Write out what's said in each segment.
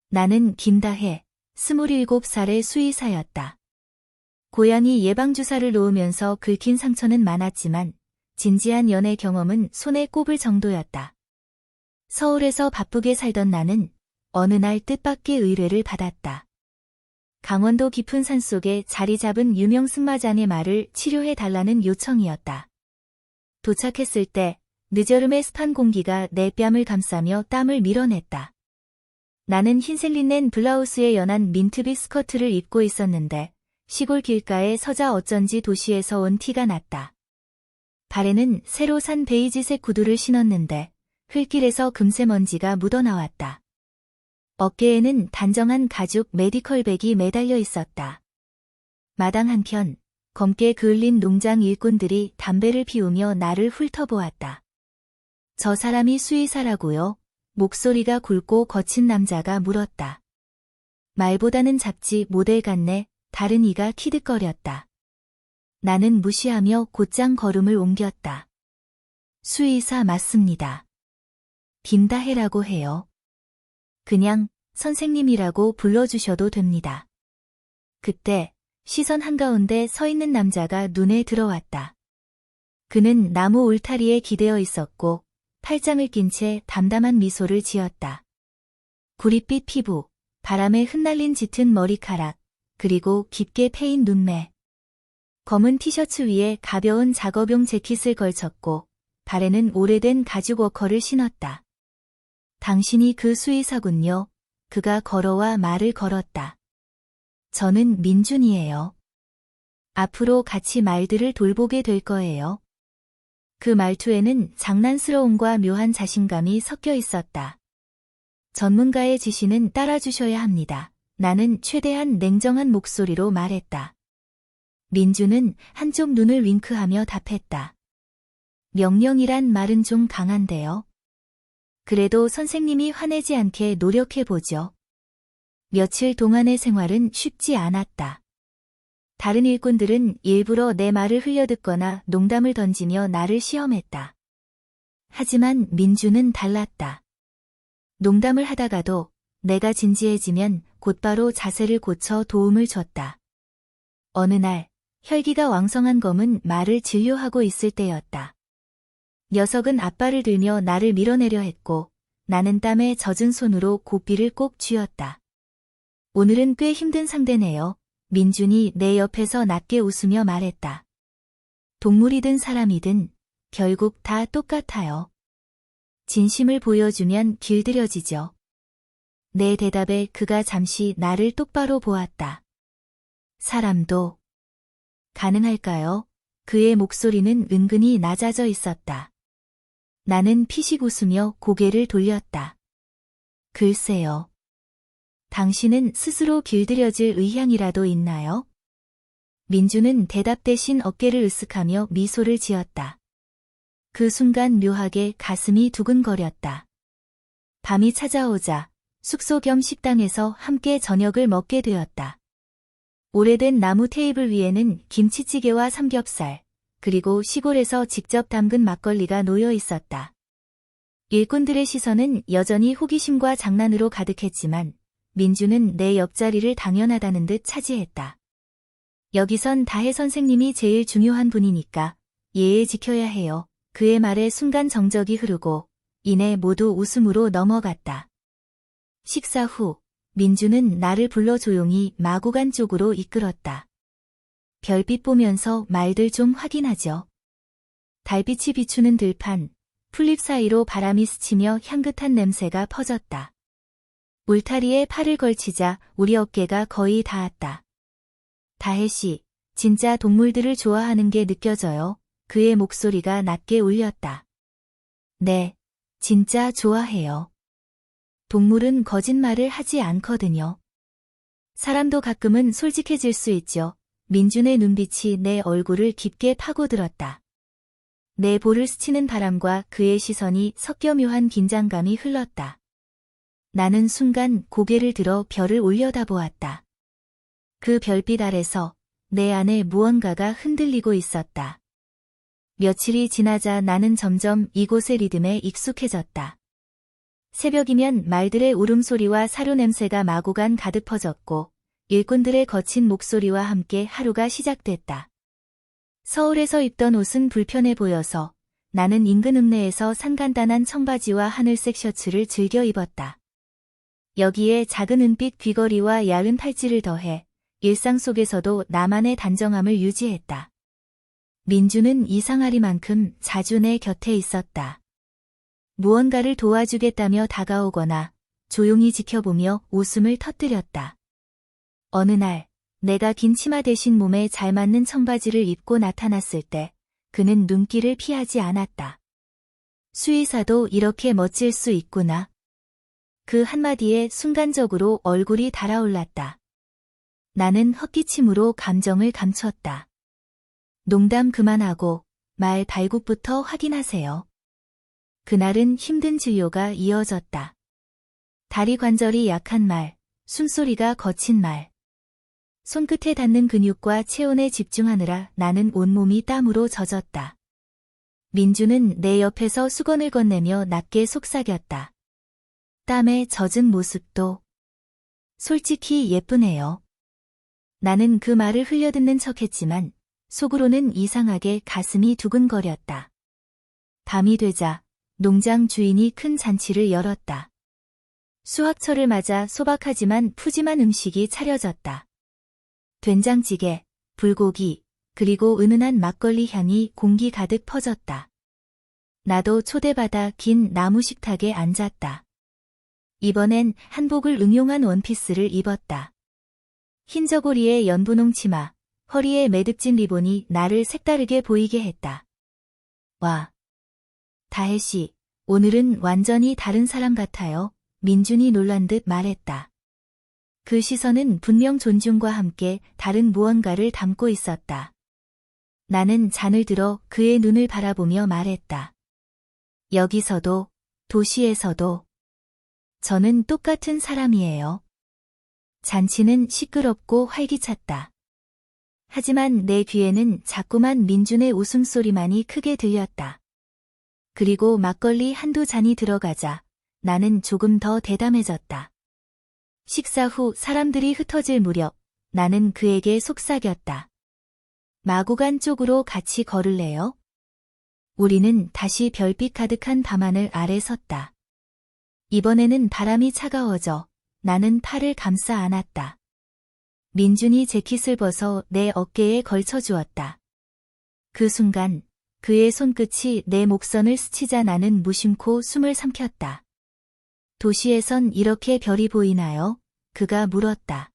나는 김다혜, 27살의 수의사였다. 고양이 예방주사를 놓으면서 긁힌 상처는 많았지만 진지한 연애 경험은 손에 꼽을 정도였다. 서울에서 바쁘게 살던 나는 어느 날 뜻밖의 의뢰를 받았다. 강원도 깊은 산속에 자리 잡은 유명 승마장의 말을 치료해달라는 요청이었다. 도착했을 때 늦여름의 습한 공기가 내 뺨을 감싸며 땀을 밀어냈다. 나는 흰색 린넨 블라우스에 연한 민트빛 스커트를 입고 있었는데 시골 길가에 서자 어쩐지 도시에서 온 티가 났다. 발에는 새로 산 베이지색 구두를 신었는데 흙길에서 금세 먼지가 묻어나왔다. 어깨에는 단정한 가죽 메디컬백이 매달려 있었다. 마당 한편 검게 그을린 농장 일꾼들이 담배를 피우며 나를 훑어보았다. 저 사람이 수의사라고요? 목소리가 굵고 거친 남자가 물었다. 말보다는 잡지 모델 같네. 다른 이가 키득거렸다. 나는 무시하며 곧장 걸음을 옮겼다. 수의사 맞습니다. 김다혜라고 해요. 그냥 선생님이라고 불러주셔도 됩니다. 그때 시선 한가운데 서 있는 남자가 눈에 들어왔다. 그는 나무 울타리에 기대어 있었고 팔짱을 낀 채 담담한 미소를 지었다. 구릿빛 피부, 바람에 흩날린 짙은 머리카락, 그리고 깊게 패인 눈매. 검은 티셔츠 위에 가벼운 작업용 재킷을 걸쳤고 발에는 오래된 가죽 워커를 신었다. 당신이 그 수의사군요. 그가 걸어와 말을 걸었다. 저는 민준이에요. 앞으로 같이 말들을 돌보게 될 거예요. 그 말투에는 장난스러움과 묘한 자신감이 섞여 있었다. 전문가의 지시는 따라주셔야 합니다. 나는 최대한 냉정한 목소리로 말했다. 민준은 한쪽 눈을 윙크하며 답했다. 명령이란 말은 좀 강한데요. 그래도 선생님이 화내지 않게 노력해보죠. 며칠 동안의 생활은 쉽지 않았다. 다른 일꾼들은 일부러 내 말을 흘려듣거나 농담을 던지며 나를 시험했다. 하지만 민준은 달랐다. 농담을 하다가도 내가 진지해지면 곧바로 자세를 고쳐 도움을 줬다. 어느 날 혈기가 왕성한 검은 말을 진료하고 있을 때였다. 녀석은 앞발을 들며 나를 밀어내려 했고 나는 땀에 젖은 손으로 고삐를 꼭 쥐었다. 오늘은 꽤 힘든 상대네요. 민준이 내 옆에서 낮게 웃으며 말했다. 동물이든 사람이든 결국 다 똑같아요. 진심을 보여주면 길들여지죠. 내 대답에 그가 잠시 나를 똑바로 보았다. 사람도 가능할까요? 그의 목소리는 은근히 낮아져 있었다. 나는 피식 웃으며 고개를 돌렸다. 글쎄요. 당신은 스스로 길들여질 의향이라도 있나요? 민주는 대답 대신 어깨를 으쓱하며 미소를 지었다. 그 순간 묘하게 가슴이 두근거렸다. 밤이 찾아오자 숙소 겸 식당에서 함께 저녁을 먹게 되었다. 오래된 나무 테이블 위에는 김치찌개와 삼겹살, 그리고 시골에서 직접 담근 막걸리가 놓여 있었다. 일꾼들의 시선은 여전히 호기심과 장난으로 가득했지만 민주는 내 옆자리를 당연하다는 듯 차지했다. 여기선 다혜 선생님이 제일 중요한 분이니까 예의 지켜야 해요. 그의 말에 순간 정적이 흐르고 이내 모두 웃음으로 넘어갔다. 식사 후 민주는 나를 불러 조용히 마구간 쪽으로 이끌었다. 별빛 보면서 말들 좀 확인하죠. 달빛이 비추는 들판, 풀잎 사이로 바람이 스치며 향긋한 냄새가 퍼졌다. 울타리에 팔을 걸치자 우리 어깨가 거의 닿았다. 다혜 씨, 진짜 동물들을 좋아하는 게 느껴져요. 그의 목소리가 낮게 울렸다. 네, 진짜 좋아해요. 동물은 거짓말을 하지 않거든요. 사람도 가끔은 솔직해질 수 있죠. 민준의 눈빛이 내 얼굴을 깊게 파고들었다. 내 볼을 스치는 바람과 그의 시선이 섞여 묘한 긴장감이 흘렀다. 나는 순간 고개를 들어 별을 올려다보았다. 그 별빛 아래서 내 안에 무언가가 흔들리고 있었다. 며칠이 지나자 나는 점점 이곳의 리듬에 익숙해졌다. 새벽이면 말들의 울음소리와 사료 냄새가 마구간 가득 퍼졌고 일꾼들의 거친 목소리와 함께 하루가 시작됐다. 서울에서 입던 옷은 불편해 보여서 나는 인근 읍내에서 산 간단한 청바지와 하늘색 셔츠를 즐겨 입었다. 여기에 작은 은빛 귀걸이와 얇은 팔찌를 더해 일상 속에서도 나만의 단정함을 유지했다. 민주는 이상하리만큼 자주 내 곁에 있었다. 무언가를 도와주겠다며 다가오거나 조용히 지켜보며 웃음을 터뜨렸다. 어느 날 내가 긴 치마 대신 몸에 잘 맞는 청바지를 입고 나타났을 때 그는 눈길을 피하지 않았다. 수의사도 이렇게 멋질 수 있구나. 그 한마디에 순간적으로 얼굴이 달아올랐다. 나는 헛기침으로 감정을 감췄다. 농담 그만하고 말 발굽부터 확인하세요. 그날은 힘든 진료가 이어졌다. 다리 관절이 약한 말, 숨소리가 거친 말. 손끝에 닿는 근육과 체온에 집중하느라 나는 온몸이 땀으로 젖었다. 민주는 내 옆에서 수건을 건네며 낮게 속삭였다. 땀에 젖은 모습도 솔직히 예쁘네요. 나는 그 말을 흘려듣는 척했지만 속으로는 이상하게 가슴이 두근거렸다. 밤이 되자 농장 주인이 큰 잔치를 열었다. 수확철을 맞아 소박하지만 푸짐한 음식이 차려졌다. 된장찌개, 불고기, 그리고 은은한 막걸리 향이 공기 가득 퍼졌다. 나도 초대받아 긴 나무 식탁에 앉았다. 이번엔 한복을 응용한 원피스를 입었다. 흰 저고리에 연분홍 치마, 허리에 매듭진 리본이 나를 색다르게 보이게 했다. 와, 다혜 씨, 오늘은 완전히 다른 사람 같아요. 민준이 놀란 듯 말했다. 그 시선은 분명 존중과 함께 다른 무언가를 담고 있었다. 나는 잔을 들어 그의 눈을 바라보며 말했다. 여기서도, 도시에서도, 저는 똑같은 사람이에요. 잔치는 시끄럽고 활기찼다. 하지만 내 귀에는 자꾸만 민준의 웃음소리만이 크게 들렸다. 그리고 막걸리 한두 잔이 들어가자 나는 조금 더 대담해졌다. 식사 후 사람들이 흩어질 무렵 나는 그에게 속삭였다. 마구간 쪽으로 같이 걸을래요? 우리는 다시 별빛 가득한 밤하늘 아래 섰다. 이번에는 바람이 차가워져 나는 팔을 감싸 안았다. 민준이 재킷을 벗어 내 어깨에 걸쳐주었다. 그 순간 그의 손끝이 내 목선을 스치자 나는 무심코 숨을 삼켰다. 도시에선 이렇게 별이 보이나요? 그가 물었다.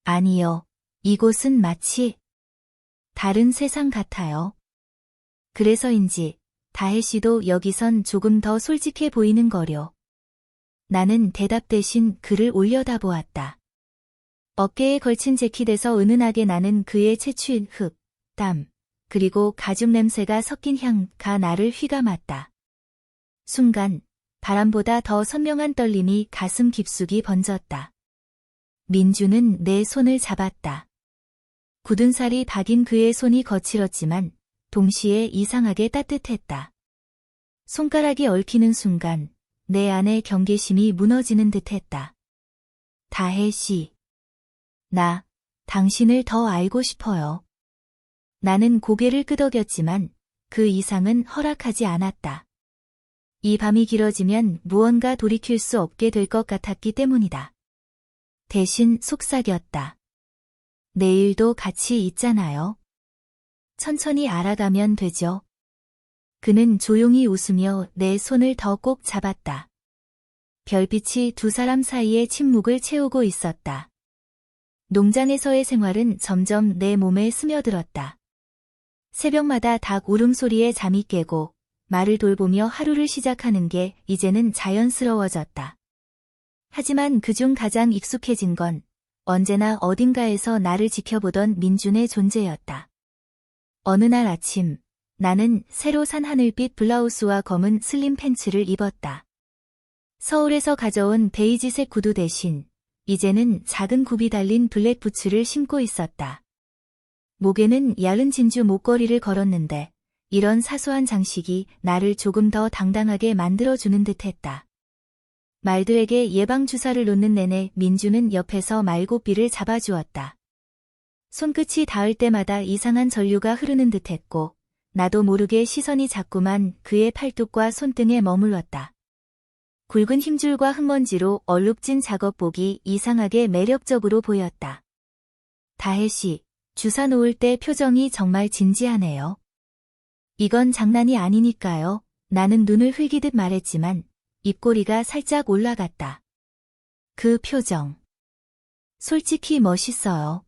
아니요. 이곳은 마치 다른 세상 같아요. 그래서인지 다혜 씨도 여기선 조금 더 솔직해 보이는 거려. 나는 대답 대신 그를 올려다보았다. 어깨에 걸친 재킷에서 은은하게 나는 그의 채취인 흙, 땀, 그리고 가죽 냄새가 섞인 향가 나를 휘감았다. 순간 바람보다 더 선명한 떨림이 가슴 깊숙이 번졌다. 민주는 내 손을 잡았다. 굳은 살이 박인 그의 손이 거칠었지만 동시에 이상하게 따뜻했다. 손가락이 얽히는 순간 내 안의 경계심이 무너지는 듯했다. 다혜 씨. 나, 당신을 더 알고 싶어요. 나는 고개를 끄덕였지만 그 이상은 허락하지 않았다. 이 밤이 길어지면 무언가 돌이킬 수 없게 될 것 같았기 때문이다. 대신 속삭였다. 내일도 같이 있잖아요. 천천히 알아가면 되죠. 그는 조용히 웃으며 내 손을 더 꼭 잡았다. 별빛이 두 사람 사이의 침묵을 채우고 있었다. 농장에서의 생활은 점점 내 몸에 스며들었다. 새벽마다 닭 울음소리에 잠이 깨고 말을 돌보며 하루를 시작하는 게 이제는 자연스러워졌다. 하지만 그중 가장 익숙해진 건 언제나 어딘가에서 나를 지켜보던 민준의 존재였다. 어느 날 아침, 나는 새로 산 하늘빛 블라우스와 검은 슬림 팬츠를 입었다. 서울에서 가져온 베이지색 구두 대신 이제는 작은 굽이 달린 블랙 부츠를 신고 있었다. 목에는 얇은 진주 목걸이를 걸었는데 이런 사소한 장식이 나를 조금 더 당당하게 만들어주는 듯했다. 말들에게 예방주사를 놓는 내내 민주는 옆에서 말고삐를 잡아주었다. 손끝이 닿을 때마다 이상한 전류가 흐르는 듯했고 나도 모르게 시선이 자꾸만 그의 팔뚝과 손등에 머물렀다. 굵은 힘줄과 흙먼지로 얼룩진 작업복이 이상하게 매력적으로 보였다. 다혜씨, 주사 놓을 때 표정이 정말 진지하네요. 이건 장난이 아니니까요. 나는 눈을 흘기듯 말했지만 입꼬리가 살짝 올라갔다. 그 표정. 솔직히 멋있어요.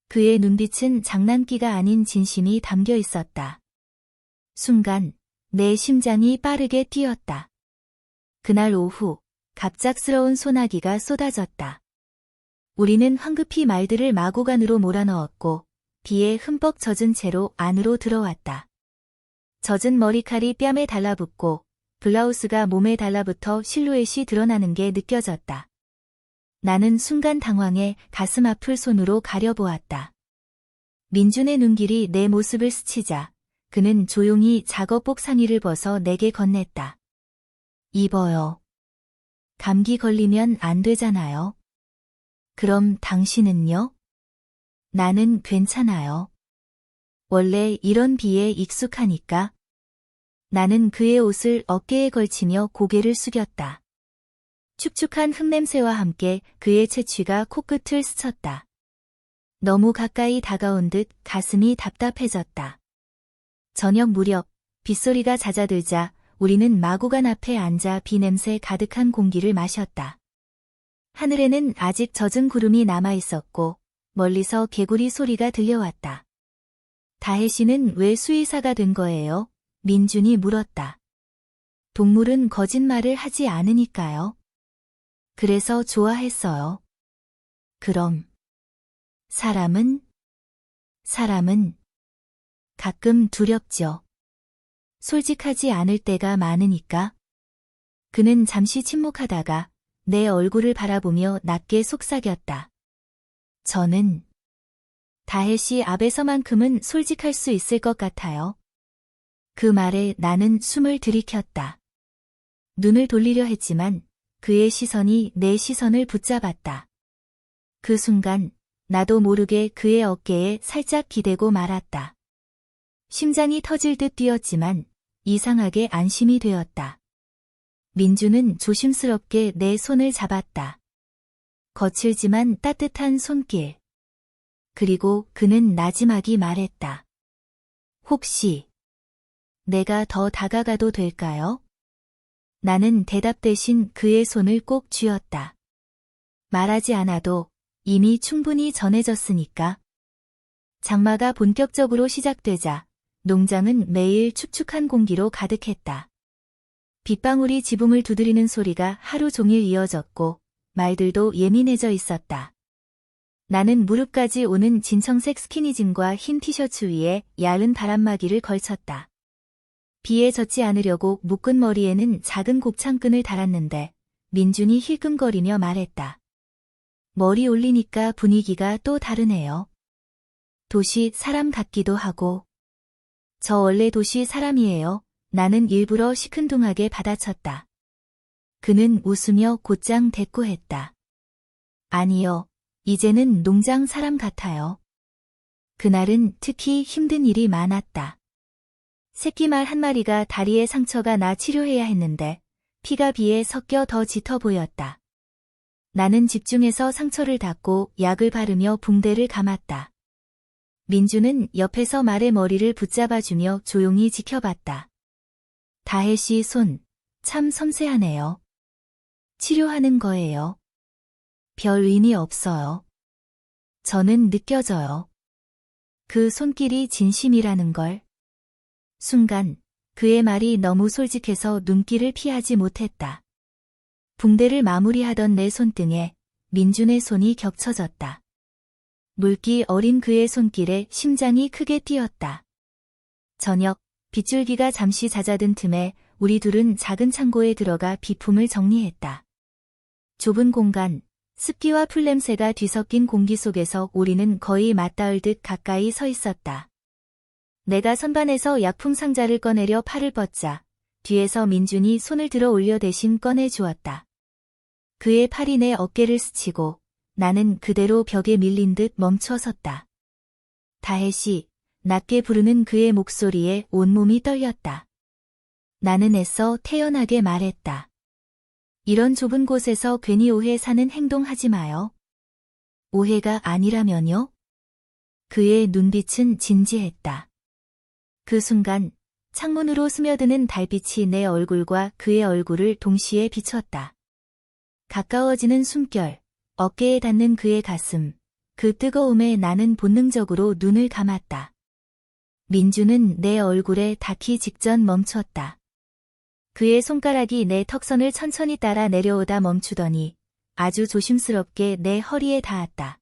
그의 눈빛은 장난기가 아닌 진심이 담겨 있었다. 순간 내 심장이 빠르게 뛰었다. 그날 오후 갑작스러운 소나기가 쏟아졌다. 우리는 황급히 말들을 마구간으로 몰아넣었고 비에 흠뻑 젖은 채로 안으로 들어왔다. 젖은 머리칼이 뺨에 달라붙고 블라우스가 몸에 달라붙어 실루엣이 드러나는 게 느껴졌다. 나는 순간 당황해 가슴 앞을 손으로 가려보았다. 민준의 눈길이 내 모습을 스치자 그는 조용히 작업복 상의를 벗어 내게 건넸다. 입어요. 감기 걸리면 안 되잖아요. 그럼 당신은요? 나는 괜찮아요. 원래 이런 비에 익숙하니까. 나는 그의 옷을 어깨에 걸치며 고개를 숙였다. 축축한 흙냄새와 함께 그의 채취가 코끝을 스쳤다. 너무 가까이 다가온 듯 가슴이 답답해졌다. 저녁 무렵 빗소리가 잦아들자 우리는 마구간 앞에 앉아 비냄새 가득한 공기를 마셨다. 하늘에는 아직 젖은 구름이 남아있었고 멀리서 개구리 소리가 들려왔다. 다혜씨는 왜 수의사가 된 거예요? 민준이 물었다. 동물은 거짓말을 하지 않으니까요. 그래서 좋아했어요. 그럼 사람은 가끔 두렵죠. 솔직하지 않을 때가 많으니까. 그는 잠시 침묵하다가 내 얼굴을 바라보며 낮게 속삭였다. 저는 다혜씨 앞에서만큼은 솔직할 수 있을 것 같아요. 그 말에 나는 숨을 들이켰다. 눈을 돌리려 했지만 그의 시선이 내 시선을 붙잡았다. 그 순간 나도 모르게 그의 어깨에 살짝 기대고 말았다. 심장이 터질 듯 뛰었지만 이상하게 안심이 되었다. 민주는 조심스럽게 내 손을 잡았다. 거칠지만 따뜻한 손길. 그리고 그는 나지막이 말했다. 혹시 내가 더 다가가도 될까요? 나는 대답 대신 그의 손을 꼭 쥐었다. 말하지 않아도 이미 충분히 전해졌으니까. 장마가 본격적으로 시작되자 농장은 매일 축축한 공기로 가득했다. 빗방울이 지붕을 두드리는 소리가 하루 종일 이어졌고 말들도 예민해져 있었다. 나는 무릎까지 오는 진청색 스키니진과 흰 티셔츠 위에 얇은 바람막이를 걸쳤다. 비에 젖지 않으려고 묶은 머리에는 작은 곱창끈을 달았는데 민준이 힐끔거리며 말했다. 머리 올리니까 분위기가 또 다르네요. 도시 사람 같기도 하고. 저 원래 도시 사람이에요. 나는 일부러 시큰둥하게 받아쳤다. 그는 웃으며 곧장 대꾸했다. 아니요. 이제는 농장 사람 같아요. 그날은 특히 힘든 일이 많았다. 새끼 말 한 마리가 다리에 상처가 나 치료해야 했는데 피가 비에 섞여 더 짙어 보였다. 나는 집중해서 상처를 닦고 약을 바르며 붕대를 감았다. 민주는 옆에서 말의 머리를 붙잡아주며 조용히 지켜봤다. 다혜씨 손, 참 섬세하네요. 치료하는 거예요. 별 의미 없어요. 저는 느껴져요. 그 손길이 진심이라는 걸. 순간 그의 말이 너무 솔직해서 눈길을 피하지 못했다. 붕대를 마무리하던 내 손등에 민준의 손이 겹쳐졌다. 물기 어린 그의 손길에 심장이 크게 뛰었다. 저녁, 빗줄기가 잠시 잦아든 틈에 우리 둘은 작은 창고에 들어가 비품을 정리했다. 좁은 공간, 습기와 풀냄새가 뒤섞인 공기 속에서 우리는 거의 맞닿을 듯 가까이 서 있었다. 내가 선반에서 약품 상자를 꺼내려 팔을 뻗자 뒤에서 민준이 손을 들어 올려 대신 꺼내 주었다. 그의 팔이 내 어깨를 스치고 나는 그대로 벽에 밀린 듯 멈춰 섰다. 다혜씨, 낮게 부르는 그의 목소리에 온몸이 떨렸다. 나는 애써 태연하게 말했다. 이런 좁은 곳에서 괜히 오해 사는 행동하지 마요. 오해가 아니라면요? 그의 눈빛은 진지했다. 그 순간 창문으로 스며드는 달빛이 내 얼굴과 그의 얼굴을 동시에 비췄다. 가까워지는 숨결, 어깨에 닿는 그의 가슴, 그 뜨거움에 나는 본능적으로 눈을 감았다. 민주는 내 얼굴에 닿기 직전 멈췄다. 그의 손가락이 내 턱선을 천천히 따라 내려오다 멈추더니 아주 조심스럽게 내 허리에 닿았다.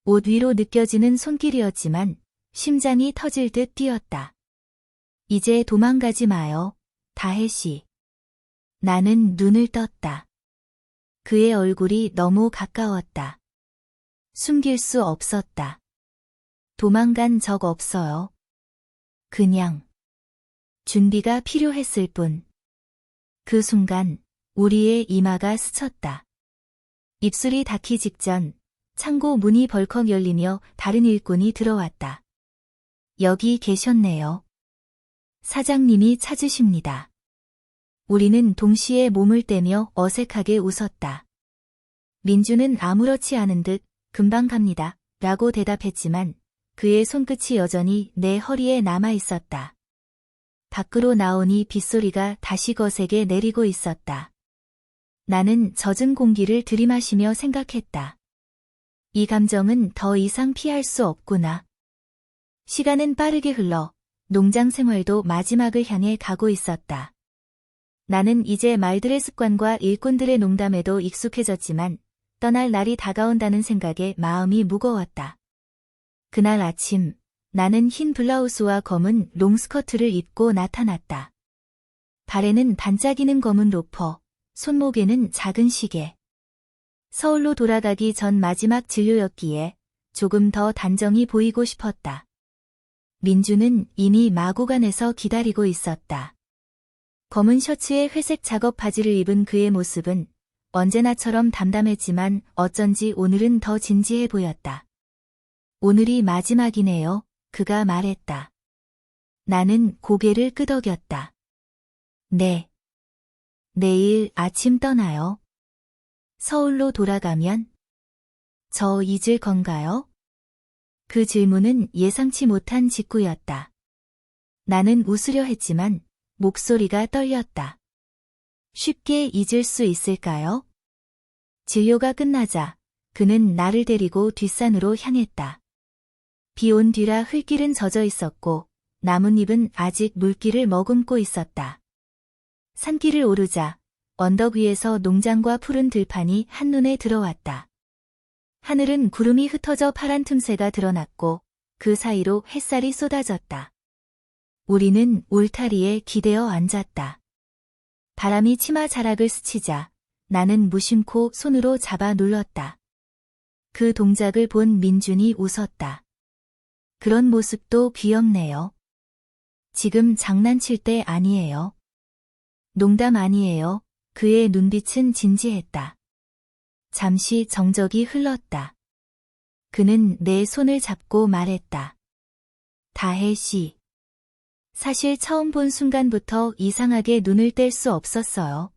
옷 위로 느껴지는 손길이었지만 심장이 터질 듯 뛰었다. 이제 도망가지 마요, 다혜씨. 나는 눈을 떴다. 그의 얼굴이 너무 가까웠다. 숨길 수 없었다. 도망간 적 없어요. 그냥 준비가 필요했을 뿐. 그 순간 우리의 이마가 스쳤다. 입술이 닿기 직전 창고 문이 벌컥 열리며 다른 일꾼이 들어왔다. 여기 계셨네요. 사장님이 찾으십니다. 우리는 동시에 몸을 떼며 어색하게 웃었다. 민주는 아무렇지 않은 듯 금방 갑니다 라고 대답했지만 그의 손끝이 여전히 내 허리에 남아 있었다. 밖으로 나오니 빗소리가 다시 거세게 내리고 있었다. 나는 젖은 공기를 들이마시며 생각했다. 이 감정은 더 이상 피할 수 없구나. 시간은 빠르게 흘러 농장 생활도 마지막을 향해 가고 있었다. 나는 이제 말들의 습관과 일꾼들의 농담에도 익숙해졌지만 떠날 날이 다가온다는 생각에 마음이 무거웠다. 그날 아침 나는 흰 블라우스와 검은 롱스커트를 입고 나타났다. 발에는 반짝이는 검은 로퍼, 손목에는 작은 시계. 서울로 돌아가기 전 마지막 진료였기에 조금 더 단정히 보이고 싶었다. 민주는 이미 마구간에서 기다리고 있었다. 검은 셔츠에 회색 작업 바지를 입은 그의 모습은 언제나처럼 담담했지만 어쩐지 오늘은 더 진지해 보였다. 오늘이 마지막이네요, 그가 말했다. 나는 고개를 끄덕였다. 네. 내일 아침 떠나요. 서울로 돌아가면? 저 잊을 건가요? 그 질문은 예상치 못한 직구였다. 나는 웃으려 했지만 목소리가 떨렸다. 쉽게 잊을 수 있을까요? 진료가 끝나자 그는 나를 데리고 뒷산으로 향했다. 비 온 뒤라 흙길은 젖어 있었고 나뭇잎은 아직 물기를 머금고 있었다. 산길을 오르자 언덕 위에서 농장과 푸른 들판이 한눈에 들어왔다. 하늘은 구름이 흩어져 파란 틈새가 드러났고 그 사이로 햇살이 쏟아졌다. 우리는 울타리에 기대어 앉았다. 바람이 치마 자락을 스치자 나는 무심코 손으로 잡아 눌렀다. 그 동작을 본 민준이 웃었다. 그런 모습도 귀엽네요. 지금 장난칠 때 아니에요. 농담 아니에요. 그의 눈빛은 진지했다. 잠시 정적이 흘렀다. 그는 내 손을 잡고 말했다. 다혜씨. 사실 처음 본 순간부터 이상하게 눈을 뗄 수 없었어요.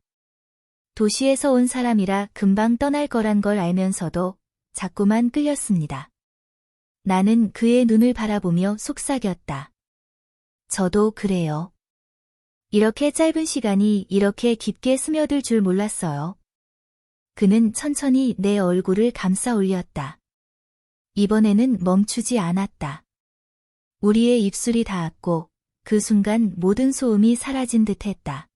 도시에서 온 사람이라 금방 떠날 거란 걸 알면서도 자꾸만 끌렸습니다. 나는 그의 눈을 바라보며 속삭였다. 저도 그래요. 이렇게 짧은 시간이 이렇게 깊게 스며들 줄 몰랐어요. 그는 천천히 내 얼굴을 감싸 올렸다. 이번에는 멈추지 않았다. 우리의 입술이 닿았고 그 순간 모든 소음이 사라진 듯했다.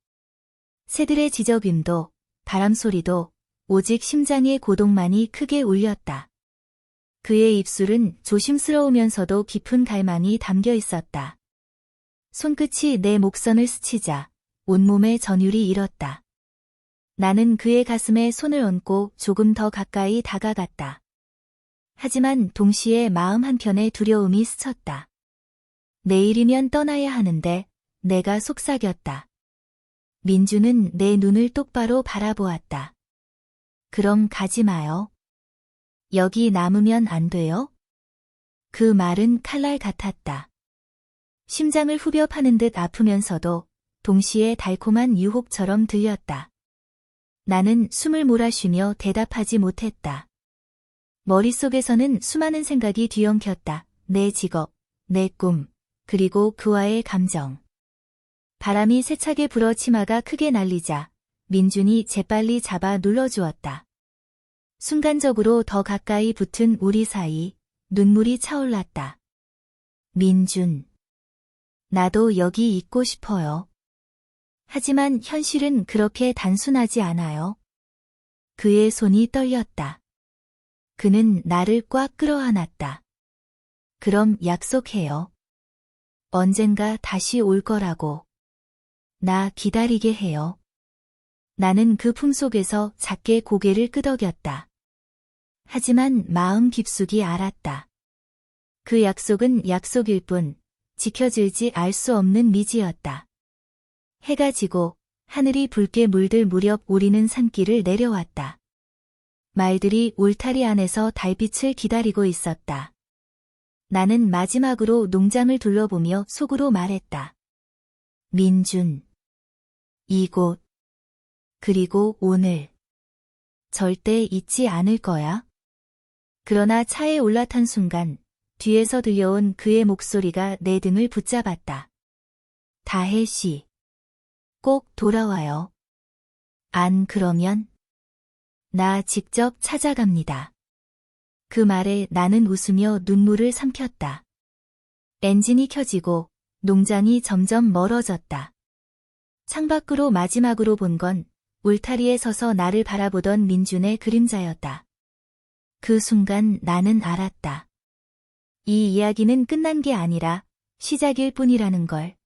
새들의 지저귐도 바람 소리도 오직 심장의 고동만이 크게 울렸다. 그의 입술은 조심스러우면서도 깊은 갈망이 담겨 있었다. 손끝이 내 목선을 스치자 온몸의 전율이 일었다. 나는 그의 가슴에 손을 얹고 조금 더 가까이 다가갔다. 하지만 동시에 마음 한편에 두려움이 스쳤다. 내일이면 떠나야 하는데 내가 속삭였다. 민주는 내 눈을 똑바로 바라보았다. 그럼 가지 마요. 여기 남으면 안 돼요? 그 말은 칼날 같았다. 심장을 후벼 파는 듯 아프면서도 동시에 달콤한 유혹처럼 들렸다. 나는 숨을 몰아쉬며 대답하지 못했다. 머릿속에서는 수많은 생각이 뒤엉켰다. 내 직업, 내 꿈, 그리고 그와의 감정. 바람이 세차게 불어 치마가 크게 날리자 민준이 재빨리 잡아 눌러주었다. 순간적으로 더 가까이 붙은 우리 사이, 눈물이 차올랐다. 민준. 나도 여기 있고 싶어요. 하지만 현실은 그렇게 단순하지 않아요. 그의 손이 떨렸다. 그는 나를 꽉 끌어안았다. 그럼 약속해요. 언젠가 다시 올 거라고. 나 기다리게 해요. 나는 그 품속에서 작게 고개를 끄덕였다. 하지만 마음 깊숙이 알았다. 그 약속은 약속일 뿐 지켜질지 알 수 없는 미지였다. 해가 지고 하늘이 붉게 물들 무렵 우리는 산길을 내려왔다. 말들이 울타리 안에서 달빛을 기다리고 있었다. 나는 마지막으로 농장을 둘러보며 속으로 말했다. 민준. 이곳. 그리고 오늘. 절대 잊지 않을 거야. 그러나 차에 올라탄 순간 뒤에서 들려온 그의 목소리가 내 등을 붙잡았다. 다혜 씨. 꼭 돌아와요. 안 그러면 나 직접 찾아갑니다. 그 말에 나는 웃으며 눈물을 삼켰다. 엔진이 켜지고 농장이 점점 멀어졌다. 창밖으로 마지막으로 본 건 울타리에 서서 나를 바라보던 민준의 그림자였다. 그 순간 나는 알았다. 이 이야기는 끝난 게 아니라 시작일 뿐이라는 걸.